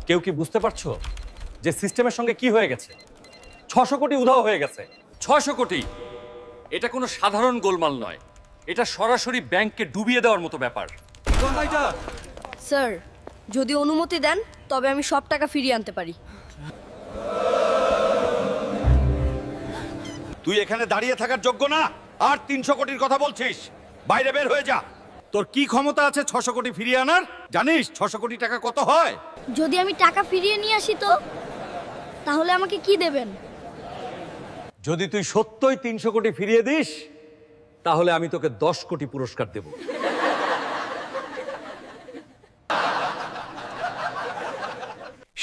কেউ কি বুঝতে পারছো যে সিস্টেমের সঙ্গে কি হয়ে গেছে? 600 কোটি উধাও হয়ে গেছে। 600 কোটি! এটা কোনো সাধারণ গোলমাল নয়, এটা সরাসরি ব্যাংককে ডুবিয়ে দেওয়ার মতো ব্যাপার। স্যার, যদি অনুমতি দেন তবে আমি সব টাকা ফিরিয়ে আনতে পারি। তুই এখানে দাঁড়িয়ে থাকার যোগ্য না, আর 300 কোটির কথা বলছিস? বাইরে বের হয়ে যা। তোর কি ক্ষমতা আছে 600 কোটি ফিরিয়ে আনার? জানিস 600 কোটি টাকা কত হয়? যদি আমি টাকা ফিরিয়ে নিয়ে আসি তো তাহলে আমাকে কি দেবেন? যদি তুই সত্যই 300 কোটি ফিরিয়ে দিস তাহলে আমি তোকে 10 কোটি পুরস্কার দেব।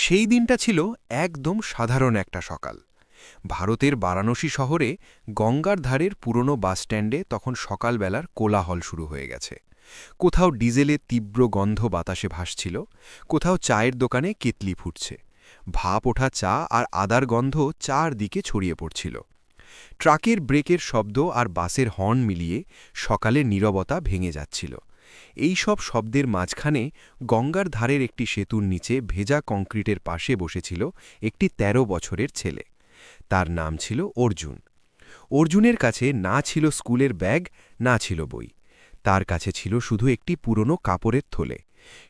সেই দিনটা ছিল একদম সাধারণ একটা সকাল। ভারতের বারাণসী শহরে গঙ্গার ধারের পুরনো বাসস্ট্যান্ডে তখন সকালবেলার কোলাহল শুরু হয়ে গেছে। কোথাও ডিজেলের তীব্র গন্ধ বাতাসে ভাসছিল, কোথাও চায়ের দোকানে কেতলি ফুটছে। ভাপ ওঠা চা আর আদার গন্ধ চারদিকে ছড়িয়ে পড়ছিল। ট্রাকের ব্রেকের শব্দ আর বাসের হর্ন মিলিয়ে সকালের নীরবতা ভেঙে যাচ্ছিল। এই সব শব্দের মাঝখানে গঙ্গার ধারের একটি সেতুর নিচে ভেজা কংক্রিটের পাশে বসেছিল একটি ১৩ বছরের ছেলে। তার নাম ছিল অর্জুন। অর্জুনের কাছে না ছিল স্কুলের ব্যাগ, না ছিল বই। তার কাছে ছিল শুধু একটি পুরনো কাপড়ের থলে।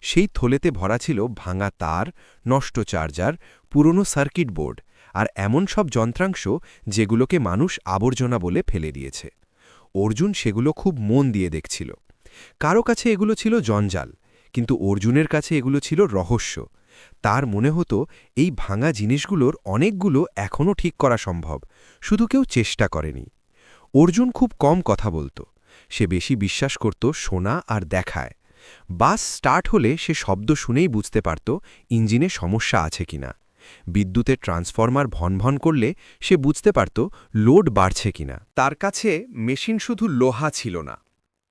সেই থলেতে ভরা ছিল ভাঙা তার, নষ্ট চার্জার, পুরনো সার্কিট বোর্ড আর এমন সব যন্ত্রাংশ যেগুলোকে মানুষ আবর্জনা বলে ফেলে দিয়েছে। অর্জুন সেগুলো খুব মন দিয়ে দেখছিল। কারো কাছে এগুলো ছিল জঞ্জাল, কিন্তু অর্জুনের কাছে এগুলো ছিল রহস্য। তার মনে হতো এই ভাঙা জিনিসগুলোর অনেকগুলো এখনও ঠিক করা সম্ভব, শুধু কেউ চেষ্টা করেনি। অর্জুন খুব কম কথা বলত। সে বেশি বিশ্বাস করত শোনা আর দেখায়। বাস স্টার্ট হলে সে শব্দ শুনেই বুঝতে পারত ইঞ্জিনে সমস্যা আছে কিনা। বিদ্যুতের ট্রান্সফরমার ভনভন করলে সে বুঝতে পারত লোড বাড়ছে কিনা। তার কাছে মেশিন শুধু লোহা ছিল না,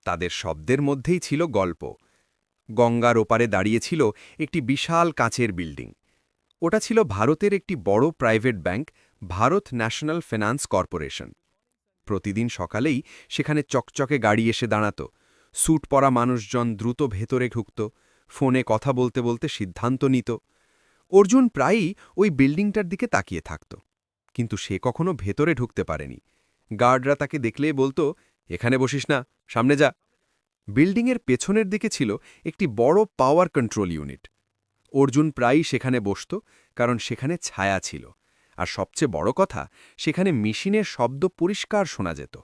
তাদের শব্দের মধ্যেই ছিল গল্প। গঙ্গার ওপারে দাঁড়িয়েছিল একটি বিশাল কাঁচের বিল্ডিং। ওটা ছিল ভারতের একটি বড় private bank, Bharat national finance corporation. প্রতিদিন সকালেই সেখানে চকচকে গাড়ি এসে দাঁড়াত। স্যুট পরা মানুষজন দ্রুত ভেতরে ঢুকত, ফোনে কথা বলতে বলতে সিদ্ধান্ত নিত। অর্জুন প্রায়ই ওই বিল্ডিংটার দিকে তাকিয়ে থাকত, কিন্তু সে কখনো ভেতরে ঢুকতে পারেনি। গার্ডরা তাকে দেখলেই বলতো, এখানে বসিস না, সামনে যা। বিল্ডিংয়ের পেছনের দিকে ছিল একটি বড় পাওয়ার কন্ট্রোল ইউনিট। অর্জুন প্রায়ই সেখানে বসত, কারণ সেখানে ছায়া ছিল, আর সবচেয়ে বড় কথা, সেখানে মেশিনের শব্দ পরিষ্কার শোনা যেত।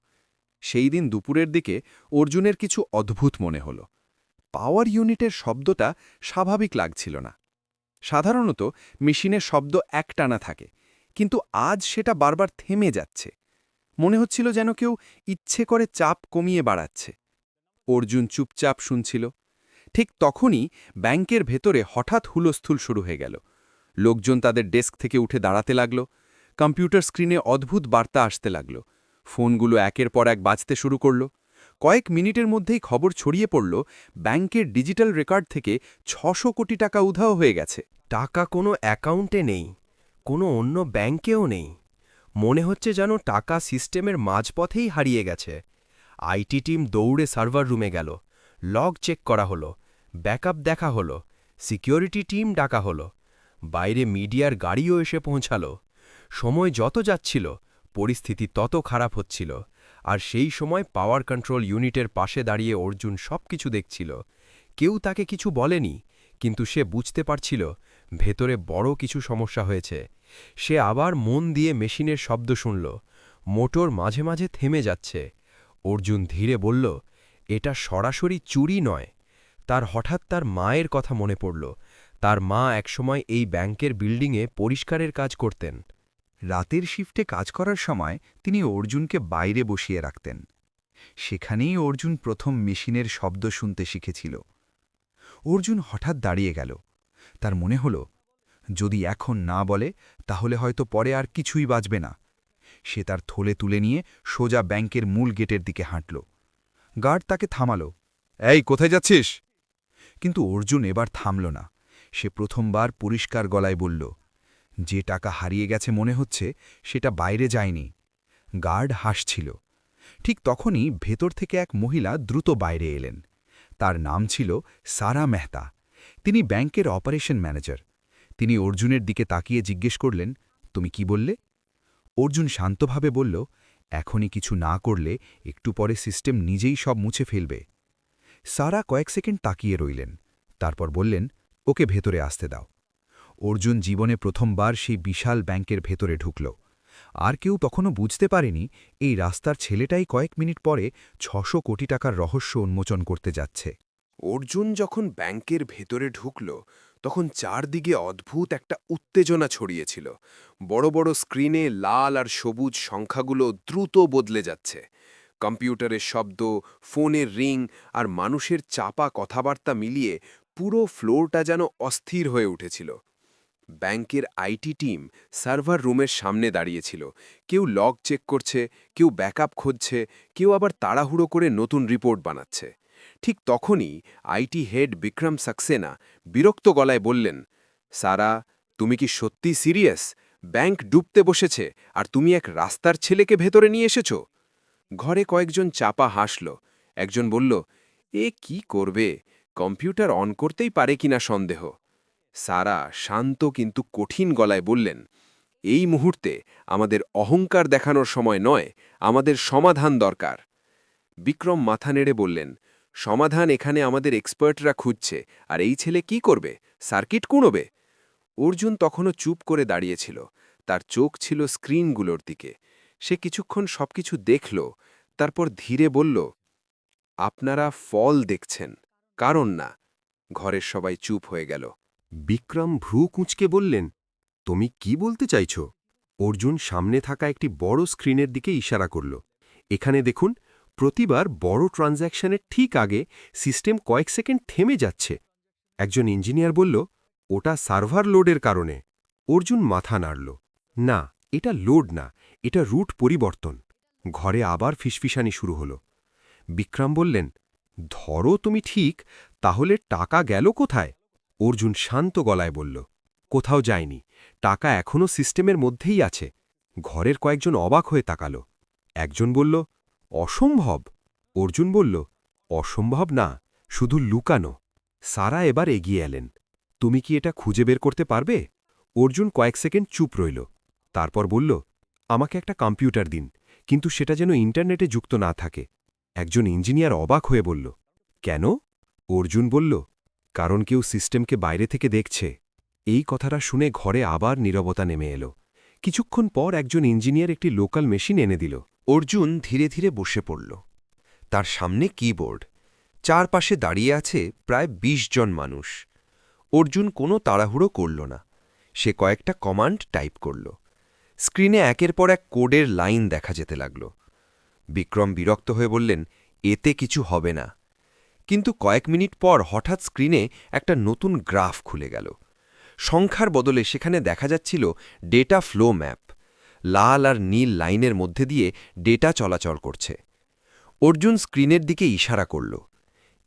সেই দিন দুপুরের দিকে অর্জুনের কিছু অদ্ভুত মনে হল। পাওয়ার ইউনিটের শব্দটা স্বাভাবিক লাগছিল না। সাধারণত মেশিনের শব্দ একটানা থাকে, কিন্তু আজ সেটা বারবার থেমে যাচ্ছে। মনে হচ্ছিল যেন কেউ ইচ্ছে করে চাপ কমিয়ে বাড়াচ্ছে। অর্জুন চুপচাপ শুনছিল। ঠিক তখনই ব্যাংকের ভেতরে হঠাৎ হুলস্থুল শুরু হয়ে গেল। লোকজন তাদের ডেস্ক থেকে উঠে দাঁড়াতে লাগল। কম্পিউটার স্ক্রিনে অদ্ভুত বার্তা আসতে লাগল। ফোনগুলো একের পর এক বাজতে শুরু করল। কয়েক মিনিটের মধ্যেই খবর ছড়িয়ে পড়ল, ব্যাংকের ডিজিটাল রেকর্ড থেকে ৬০০ কোটি টাকা উধাও হয়ে গেছে। টাকা কোনো অ্যাকাউন্টে নেই, কোনো অন্য ব্যাংকেও নেই। মনে হচ্ছে যেন টাকা সিস্টেমের মাঝপথেই হারিয়ে গেছে। আইটি টিম দৌড়ে সার্ভার রুমে গেল। লগ চেক করা হলো, ব্যাকআপ দেখা হলো, সিকিউরিটি টিম ডাকা হলো, বাইরে মিডিয়ার গাড়িও এসে পৌঁছালো। সময় যত যাচ্ছিল পরিস্থিতি তত খারাপ হচ্ছিল। আর সেই সময় পাওয়ার কন্ট্রোল ইউনিটের পাশে দাঁড়িয়ে অর্জুন সবকিছু দেখছিল। কেউ তাকে কিছু বলেনি, কিন্তু সে বুঝতে পারছিল ভেতরে বড় কিছু সমস্যা হয়েছে। সে আবার মন দিয়ে মেশিনের শব্দ শুনল। মোটর মাঝে মাঝে থেমে যাচ্ছে। অর্জুন ধীরে বলল, এটা সরাসরি চুরি নয়। হঠাৎ তার মায়ের কথা মনে পড়ল। তার মা একসময় এই ব্যাংকের বিল্ডিংয়ে পরিষ্কারের কাজ করতেন। রাতের শিফটে কাজ করার সময় তিনি অর্জুনকে বাইরে বসিয়ে রাখতেন। সেখানেই অর্জুন প্রথম মেশিনের শব্দ শুনতে শিখেছিল। অর্জুন হঠাৎ দাঁড়িয়ে গেল। তার মনে হল, যদি এখন না বলে তাহলে হয়তো পরে আর কিছুই বাঁচবে না। সে তার থলে তুলে নিয়ে সোজা ব্যাংকের মূল গেটের দিকে হাঁটল। গার্ড তাকে থামাল। এই, কোথায় যাচ্ছিস? কিন্তু অর্জুন এবার থামল না। সে প্রথমবার পরিষ্কার গলায় বলল, যে টাকা হারিয়ে গেছে মনে হচ্ছে সেটা বাইরে যায়নি। গার্ড হাসছিল। ঠিক তখনই ভেতর থেকে এক মহিলা দ্রুত বাইরে এলেন। তার নাম ছিল সারা মেহতা। তিনি ব্যাংকের অপারেশন ম্যানেজার। তিনি অর্জুনের দিকে তাকিয়ে জিজ্ঞেস করলেন, তুমি কি বললে? অর্জুন শান্তভাবে বলল, এখনই কিছু না করলে একটু পরে সিস্টেম নিজেই সব মুছে ফেলবে। সারা কয়েক সেকেন্ড তাকিয়ে রইলেন, তারপর বললেন, ওকে ভেতরে আসতে দাও। অর্জুন জীবনে প্রথমবার সেই বিশাল ব্যাংকের ভেতরে ঢুকল। আর কেউ তখনও বুঝতে পারেনি এই রাস্তার ছেলেটাই কয়েক মিনিট পরে ৬০০ কোটি টাকার রহস্য উন্মোচন করতে যাচ্ছে। অর্জুন যখন ব্যাংকের ভেতরে ঢুকল তখন চারদিকে অদ্ভুত একটা উত্তেজনা ছড়িয়েছিল। বড় বড় স্ক্রিনে লাল আর সবুজ সংখ্যাগুলো দ্রুত বদলে যাচ্ছে। কম্পিউটারের শব্দ, ফোনের রিং আর মানুষের চাপা কথাবার্তা মিলিয়ে পুরো ফ্লোরটা যেন অস্থির হয়ে উঠেছিল। ব্যাংকের আইটি টিম সার্ভার রুমের সামনে দাঁড়িয়েছিল। কেউ লগ চেক করছে, কেউ ব্যাকআপ খুঁজছে, কেউ আবার তাড়াহুড়ো করে নতুন রিপোর্ট বানাচ্ছে। ঠিক তখনই আইটি হেড বিক্রম সাক্সেনা বিরক্ত গলায় বললেন, সারা, তুমি কি সত্যি সিরিয়াস? ব্যাংক ডুবতে বসেছে আর তুমি এক রাস্তার ছেলেকে ভেতরে নিয়ে এসেছ? ঘরে কয়েকজন চাপা হাসল। একজন বলল, এ কি করবে, কম্পিউটার অন করতেই পারে কিনা সন্দেহ। সারা শান্ত কিন্তু কঠিন গলায় বললেন, এই মুহূর্তে আমাদের অহংকার দেখানোর সময় নয়, আমাদের সমাধান দরকার। বিক্রম মাথা নেড়ে বললেন, সমাধান এখানে আমাদের এক্সপার্টরা খুঁজছে, আর এই ছেলে কি করবে, সার্কিট কুড়োবে? অর্জুন তখনও চুপ করে দাঁড়িয়েছিল, তার চোখ ছিল স্ক্রিনগুলোর দিকে। সে কিছুক্ষণ সবকিছু দেখল, তারপর ধীরে বলল, আপনারা ফল দেখছেন, কারণ না। ঘরের সবাই চুপ হয়ে গেল। বিক্রম ভ্রু কুঁচকে বললেন, তুমি কি বলতে চাইছ? অর্জুন সামনে থাকা একটি বড় স্ক্রিনের দিকে ইশারা করল। এখানে দেখুন, প্রতিবার বড় ট্রানজ্যাকশনের ঠিক আগে সিস্টেম কয়েক সেকেন্ড থেমে যাচ্ছে। একজন ইঞ্জিনিয়ার বলল, ওটা সার্ভার লোডের কারণে। অর্জুন মাথা নাড়ল, না, এটা লোড না, এটা রুট পরিবর্তন। ঘরে আবার ফিসফিসানি শুরু হল। বিক্রম বললেন, ধরো তুমি ঠিক, তাহলে টাকা গেল কোথায়? অর্জুন শান্ত গলায় বলল, কোথাও যায়নি, টাকা এখনও সিস্টেমের মধ্যেই আছে। ঘরের কয়েকজন অবাক হয়ে তাকাল। একজন বলল, অসম্ভব। অর্জুন বলল, অসম্ভব না, শুধু লুকানো। সারা এবার এগিয়ে এলেন, তুমি কি এটা খুঁজে বের করতে পারবে? অর্জুন কয়েক সেকেন্ড চুপ রইল, তারপর বলল, আমাকে একটা কম্পিউটার দিন, কিন্তু সেটা যেন ইন্টারনেটে যুক্ত না থাকে। একজন ইঞ্জিনিয়ার অবাক হয়ে বলল, কেন? অর্জুন বলল, কারণ কেউ সিস্টেমকে বাইরে থেকে দেখছে। এই কথাটা শুনে ঘরে আবার নীরবতা নেমে এলো। কিছুক্ষণ পর একজন ইঞ্জিনিয়ার একটি লোকাল মেশিন এনে দিল। অর্জুন ধীরে ধীরে বসে পড়ল। তার সামনে কিবোর্ড, চারপাশে দাঁড়িয়ে আছে প্রায় ২০ জন মানুষ। অর্জুন কোনো তাড়াহুড়ো করল না, সে কয়েকটা কমান্ড টাইপ করল। স্ক্রিনে একের পর এক কোডের লাইন দেখা যেতে লাগল। বিক্রম বিরক্ত হয়ে বললেন, এতে কিছু হবে না। কিন্তু কয়েক মিনিট পর হঠাৎ স্ক্রিনে একটা নতুন গ্রাফ খুলে গেল। সংখ্যার বদলে সেখানে দেখা যাচ্ছিল ডেটা ফ্লো ম্যাপ। লাল আর নীল লাইনের মধ্যে দিয়ে ডেটা চলাচল করছে। অর্জুন স্ক্রিনের দিকে ইশারা করল,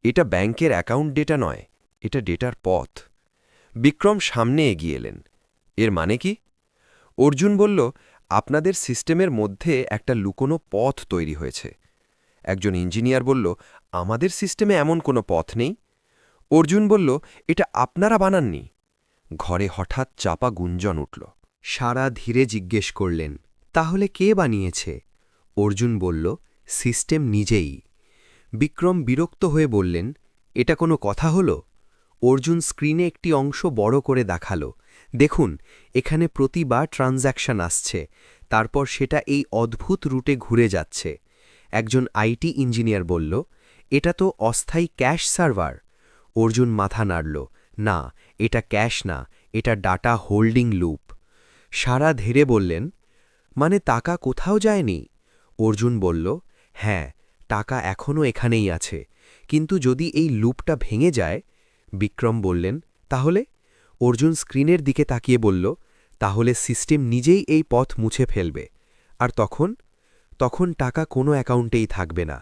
এটা ব্যাংকের অ্যাকাউন্ট ডেটা নয়, এটা ডেটার পথ। বিক্রম সামনে এগিয়ে এলেন, এর মানে কি? অর্জুন বলল, আপনাদের সিস্টেমের মধ্যে একটা লুকোনো পথ তৈরি হয়েছে। একজন ইঞ্জিনিয়ার বলল, আমাদের সিস্টেমে এমন কোনো পথ নেই। অর্জুন বলল, এটা আপনারা বানাননি। ঘরে হঠাৎ চাপা গুঞ্জন উঠল। সারা ধীরে জিজ্ঞেস করলেন, তাহলে কে বানিয়েছে? অর্জুন বলল, সিস্টেম নিজেই। বিক্রম বিরক্ত হয়ে বললেন, এটা কোনো কথা হল? অর্জুন স্ক্রিনে একটি অংশ বড় করে দেখাল, দেখুন, এখানে প্রতিবার ট্রানজ্যাকশন আসছে, তারপর সেটা এই অদ্ভুত রুটে ঘুরে যাচ্ছে। একজন আইটি ইঞ্জিনিয়ার বলল, এটা তো অস্থায়ী ক্যাশ সার্ভার। অর্জুন মাথা নাড়ল, না, এটা ক্যাশ না, এটা ডাটা হোল্ডিং লুপ। সারা ধীরে বললেন, মানে টাকা কোথাও যায়নি? অর্জুন বলল, হ্যাঁ, টাকা এখনও এখানেই আছে, কিন্তু যদি এই লুপটা ভেঙে যায়। বিক্রম বললেন, তাহলে? অর্জুন স্ক্রিনের দিকে তাকিয়ে বলল, তাহলে সিস্টেম নিজেই এই পথ মুছে ফেলবে। আর তখন টাকা কোনো অ্যাকাউন্টেই থাকবে না।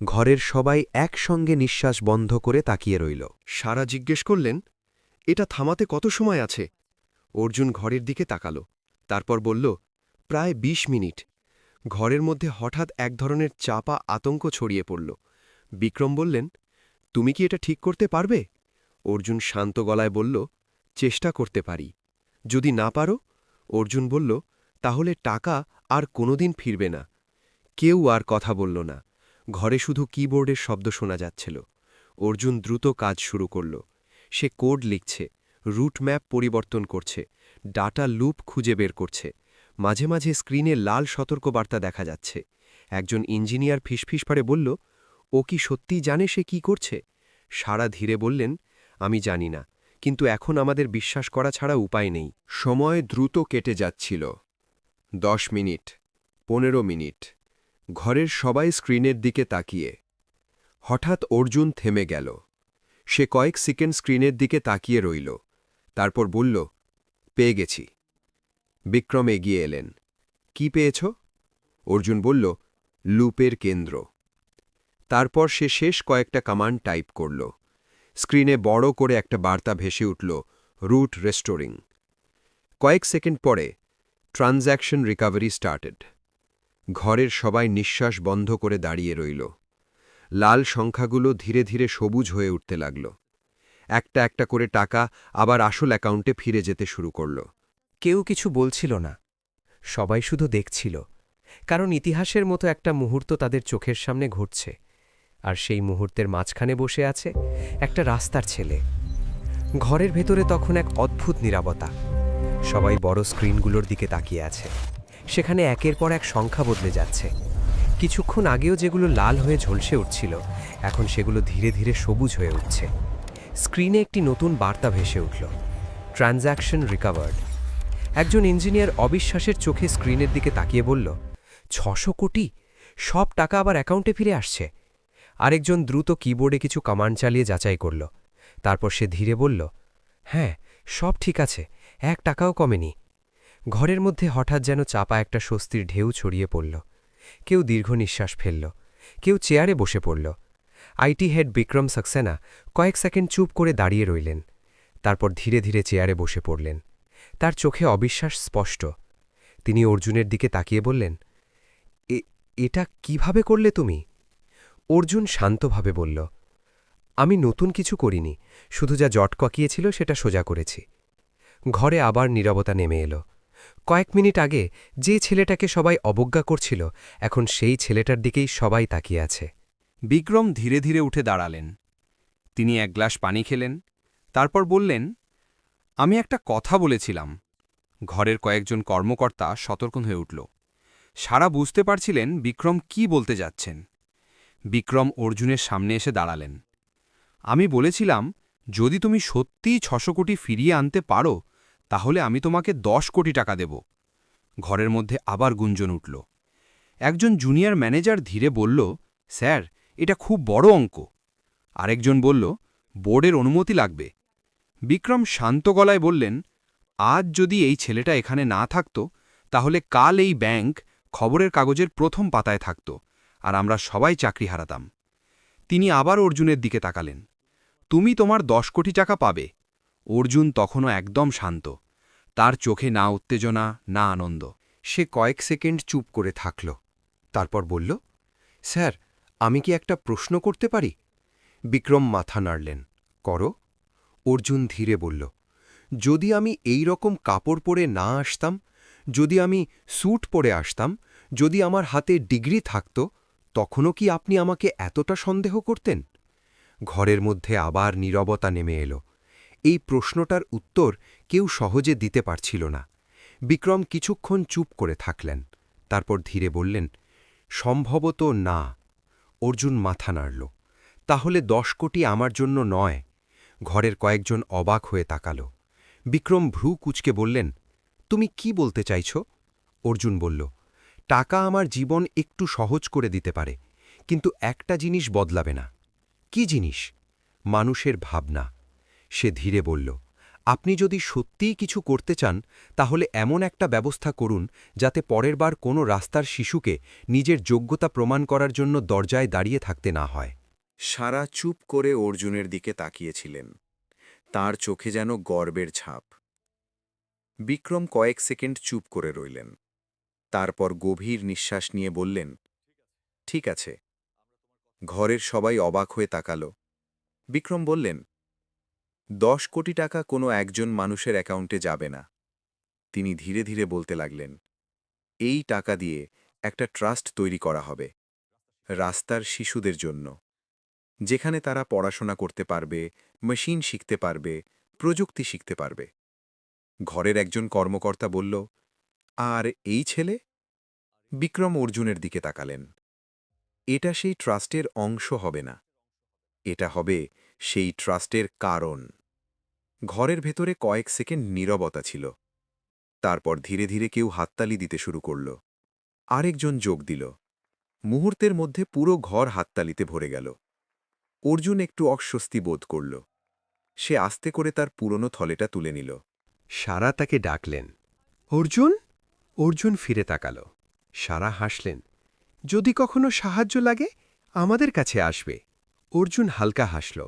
ঘরের সবাই একসঙ্গে নিঃশ্বাস বন্ধ করে তাকিয়ে রইল। সারা জিজ্ঞেস করলেন, এটা থামাতে কত সময় আছে? অর্জুন ঘরের দিকে তাকাল, তারপর বলল, প্রায় ২০ মিনিট। ঘরের মধ্যে হঠাৎ এক ধরনের চাপা আতঙ্ক ছড়িয়ে পড়ল। বিক্রম বললেন, তুমি কি এটা ঠিক করতে পারবে? অর্জুন শান্ত গলায় বলল, চেষ্টা করতে পারি। যদি না পারো? অর্জুন বলল, তাহলে টাকা আর কোনোদিন ফিরবে না। কেউ আর কথা বলল না। ঘরে শুধু কিবোর্ডের শব্দ শোনা যাচ্ছিল। অর্জুন দ্রুত কাজ শুরু করল। সে কোড লিখছে, রুট ম্যাপ পরিবর্তন করছে, ডাটা লুপ খুঁজে বের করছে। মাঝে মাঝে স্ক্রিনে লাল সতর্কবার্তা দেখা যাচ্ছে। একজন ইঞ্জিনিয়ার ফিসফিস পারে বলল, ও কি সত্যিই জানে সে কি করছে? সারা ধীরে বললেন, আমি জানি না, কিন্তু এখন আমাদের বিশ্বাস করা ছাড়া উপায় নেই। সময় দ্রুত কেটে যাচ্ছিল। 10 মিনিট, 15 মিনিট। ঘরের সবাই স্ক্রিনের দিকে তাকিয়ে। হঠাৎ অর্জুন থেমে গেল। সে কয়েক সেকেন্ড স্ক্রিনের দিকে তাকিয়ে রইল। তারপর বলল, পেয়ে গেছি। বিক্রম এগিয়ে এলেন। কি পেয়েছ? অর্জুন বলল, লুপের কেন্দ্র। তারপর সে শেষ কয়েকটা কমান্ড টাইপ করল। স্ক্রিনে বড় করে একটা বার্তা ভেসে উঠল, রুট রেস্টোরিং। কয়েক সেকেন্ড পরে ট্রানজ্যাকশন রিকভারি স্টার্টেড। ঘরের সবাই নিঃশ্বাস বন্ধ করে দাঁড়িয়ে রইল। লাল সংখ্যাগুলো ধীরে ধীরে সবুজ হয়ে উঠতে লাগল। একটা একটা করে টাকা আবার আসল অ্যাকাউন্টে ফিরে যেতে শুরু করল। কেউ কিছু বলছিল না, সবাই শুধু দেখছিল, কারণ ইতিহাসের মতো একটা মুহূর্ত তাদের চোখের সামনে ঘটছে। আর সেই মুহূর্তের মাঝখানে বসে আছে একটা রাস্তার ছেলে। ঘরের ভেতরে তখন এক অদ্ভুত নীরবতা। সবাই বড় স্ক্রিনগুলোর দিকে তাকিয়ে আছে। সেখানে একের পর এক সংখ্যা বদলে যাচ্ছে। কিছুক্ষণ আগেও যেগুলো লাল হয়ে ঝলসে উঠছিল, এখন সেগুলো ধীরে ধীরে সবুজ হয়ে উঠছে। স্ক্রিনে একটি নতুন বার্তা ভেসে উঠল, ট্রানজ্যাকশন রিকভার্ড। একজন ইঞ্জিনিয়ার অবিশ্বাসের চোখে স্ক্রিনের দিকে তাকিয়ে বলল, 600 কোটি! সব টাকা আবার অ্যাকাউন্টে ফিরে আসছে। আরেকজন দ্রুত কিবোর্ডে কিছু কমান্ড চালিয়ে যাচাই করল। তারপর সে ধীরে বলল, হ্যাঁ, সব ঠিক আছে, 1 টাকাও কমেনি। ঘরের মধ্যে হঠাৎ যেন চাপা একটা স্বস্তির ঢেউ ছড়িয়ে পড়ল। কেউ দীর্ঘ নিঃশ্বাস ফেলল, কেউ চেয়ারে বসে পড়ল। আইটি হেড বিক্রম সাক্সেনা কয়েক সেকেন্ড চুপ করে দাঁড়িয়ে রইলেন। তারপর ধীরে ধীরে চেয়ারে বসে পড়লেন। তার চোখে অবিশ্বাস স্পষ্ট। তিনি অর্জুনের দিকে তাকিয়ে বললেন, এটা কিভাবে করলে তুমি? অর্জুন শান্তভাবে বলল, আমি নতুন কিছু করিনি, শুধু যা জট ককিয়েছিল সেটা সোজা করেছি। ঘরে আবার নীরবতা নেমে এলো। কয়েক মিনিট আগে যে ছেলেটাকে সবাই অবজ্ঞা করছিল, এখন সেই ছেলেটার দিকেই সবাই তাকিয়ে আছে। বিক্রম ধীরে ধীরে উঠে দাঁড়ালেন। তিনি এক গ্লাস পানি খেলেন। তারপর বললেন, আমি একটা কথা বলেছিলাম। ঘরের কয়েকজন কর্মকর্তা সতর্ক হয়ে উঠল। সারা বুঝতে পারছিলেন বিক্রম কি বলতে যাচ্ছেন। বিক্রম অর্জুনের সামনে এসে দাঁড়ালেন। আমি বলেছিলাম, যদি তুমি সত্যিই 600 কোটি ফিরিয়ে আনতে পারো, তাহলে আমি তোমাকে 10 কোটি টাকা দেব। ঘরের মধ্যে আবার গুঞ্জন উঠল। একজন জুনিয়র ম্যানেজার ধীরে বলল, স্যার, এটা খুব বড় অঙ্ক। আরেকজন বলল, বোর্ডের অনুমতি লাগবে। বিক্রম শান্ত গলায় বললেন, আজ যদি এই ছেলেটা এখানে না থাকত, তাহলে কাল এই ব্যাংক খবরের কাগজের প্রথম পাতায় থাকত, আর আমরা সবাই চাকরি হারাতাম। তিনি আবার অর্জুনের দিকে তাকালেন। তুমি তোমার 10 কোটি টাকা পাবে। অর্জুন তখনও একদম শান্ত। তার চোখে না উত্তেজনা, না আনন্দ। সে কয়েক সেকেন্ড চুপ করে থাকল। তারপর বলল, স্যার, আমি কি একটা প্রশ্ন করতে পারি? বিক্রম মাথা নাড়লেন। করো। অর্জুন ধীরে বলল, যদি আমি এই রকম কাপড় পরে না আসতাম, যদি আমি স্যুট পরে আসতাম, যদি আমার হাতে ডিগ্রি থাকত, তখনও কি আপনি আমাকে এতটা সন্দেহ করতেন? ঘরের মধ্যে আবার নীরবতা নেমে এলো। এই প্রশ্নটার উত্তর কেউ সহজে দিতে পারছিল না। বিক্রম কিছুক্ষণ চুপ করে থাকলেন। তারপর ধীরে বললেন, সম্ভবত না। অর্জুন মাথা নাড়ল। তাহলে 10 কোটি আমার জন্য নয়। ঘরের কয়েকজন অবাক হয়ে তাকাল। বিক্রম ভ্রু কুঁচকে বললেন, তুমি কি বলতে চাইছ? অর্জুন বলল, টাকা আমার জীবন একটু সহজ করে দিতে পারে, কিন্তু একটা জিনিস বদলাবে না। কি জিনিস? মানুষের ভাবনা। সে ধীরে বলল, আপনি যদি সত্যিই কিছু করতে চান, তাহলে এমন একটা ব্যবস্থা করুন যাতে পরের বার কোনো রাস্তার শিশুকে নিজের যোগ্যতা প্রমাণ করার জন্য দরজায় দাঁড়িয়ে থাকতে না হয়। সারা চুপ করে অর্জুনের দিকে তাকিয়েছিলেন। তার চোখে যেন গর্বের ছাপ। বিক্রম কয়েক সেকেন্ড চুপ করে রইলেন। তারপর গভীর নিঃশ্বাস নিয়ে বললেন, ঠিক আছে। ঘরের সবাই অবাক হয়ে তাকাল। বিক্রম বললেন, 10 কোটি টাকা কোনো একজন মানুষের অ্যাকাউন্টে যাবে না। তিনি ধীরে ধীরে বলতে লাগলেন, এই টাকা দিয়ে একটা ট্রাস্ট তৈরি করা হবে রাস্তার শিশুদের জন্য, যেখানে তারা পড়াশোনা করতে পারবে, মেশিন শিখতে পারবে, প্রযুক্তি শিখতে পারবে। ঘরের একজন কর্মকর্তা বলল, আর এই ছেলে? বিক্রম অর্জুনের দিকে তাকালেন। এটা সেই ট্রাস্টের অংশ হবে না, এটা হবে সেই ট্রাস্টের কারণ। ঘরের ভেতরে কয়েক সেকেন্ড নীরবতা ছিল। তারপর ধীরে ধীরে কেউ হাততালি দিতে শুরু করল। আরেকজন যোগ দিল। মুহূর্তের মধ্যে পুরো ঘর হাততালিতে ভরে গেল। অর্জুন একটু অস্বস্তি বোধ করল। সে আস্তে করে তার পুরনো থলেটা তুলে নিল। সারা তাকে ডাকলেন, অর্জুন। অর্জুন ফিরে তাকাল। সারা হাসলেন, যদি কখনো সাহায্য লাগে আমাদের কাছে আসবে। অর্জুন হালকা হাসল।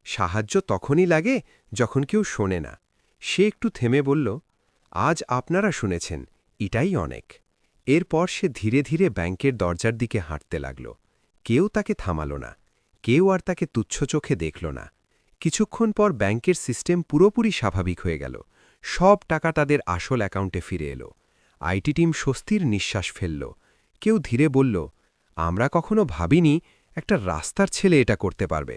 সাহায্য তখনই লাগে যখন কেউ শোনে না। সে একটু থেমে বলল, আজ আপনারা শুনেছেন, এটাই অনেক। এরপর সে ধীরে ধীরে ব্যাংকের দরজার দিকে হাঁটতে লাগল। কেউ তাকে থামাল না, কেউ আর তাকে তুচ্ছ চোখে দেখল না। কিছুক্ষণ পর ব্যাংকের সিস্টেম পুরোপুরি স্বাভাবিক হয়ে গেল। সব টাকা তাদের আসল অ্যাকাউন্টে ফিরে এলো। আইটি টিম স্বস্তির নিঃশ্বাস ফেলল। কেউ ধীরে বলল, আমরা কখনো ভাবিনি একটা রাস্তার ছেলে এটা করতে পারবে।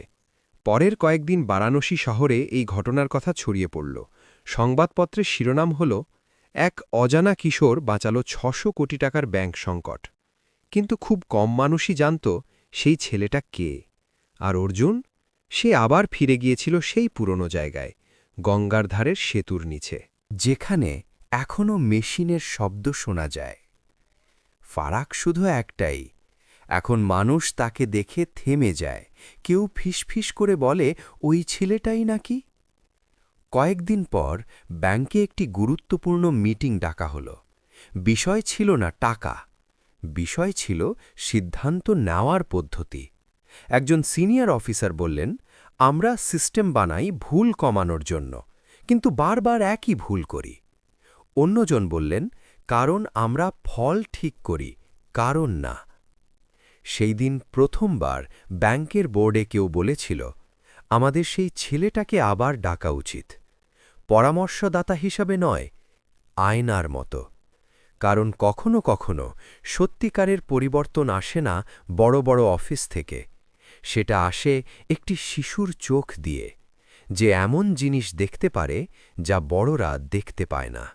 পরের কয়েকদিন বারাণসী শহরে এই ঘটনার কথা ছড়িয়ে পড়ল। সংবাদপত্রের শিরোনাম হল, এক অজানা কিশোর বাঁচালো ৬০০ কোটি টাকার ব্যাংক সংকট। কিন্তু খুব কম মানুষই জানত সেই ছেলেটা কে। আর অর্জুন, সে আবার ফিরে গিয়েছিল সেই পুরনো জায়গায়, গঙ্গার ধারের সেতুর নিচে, যেখানে এখনও মেশিনের শব্দ শোনা যায়। ফারাক শুধু একটাই, এখন মানুষ তাকে দেখে থেমে যায়। কেউ ফিসফিস করে বলে, ওই ছেলেটাই নাকি। কয়েকদিন পর ব্যাংকে একটি গুরুত্বপূর্ণ মিটিং ডাকা হল। বিষয় ছিল না টাকা, বিষয় ছিল সিদ্ধান্ত নেওয়ার পদ্ধতি। একজন সিনিয়র অফিসার বললেন, আমরা সিস্টেম বানাই ভুল কমানোর জন্য, কিন্তু বারবার একই ভুল করি। অন্যজন বললেন, কারণ আমরা ফল ঠিক করি, কারণ না। সেই দিন প্রথমবার ব্যাংকের বোর্ডে কেউ বলেছিল, আমাদের সেই ছেলেটাকে আবার ডাকা উচিত, পরামর্শদাতা হিসাবে নয়, আয়নার মতো। কারণ কখনো কখনো সত্যিকারের পরিবর্তন আসে না বড় বড় অফিস থেকে, সেটা আসে একটি শিশুর চোখ দিয়ে, যে এমন জিনিস দেখতে পারে যা বড়রা দেখতে পায় না।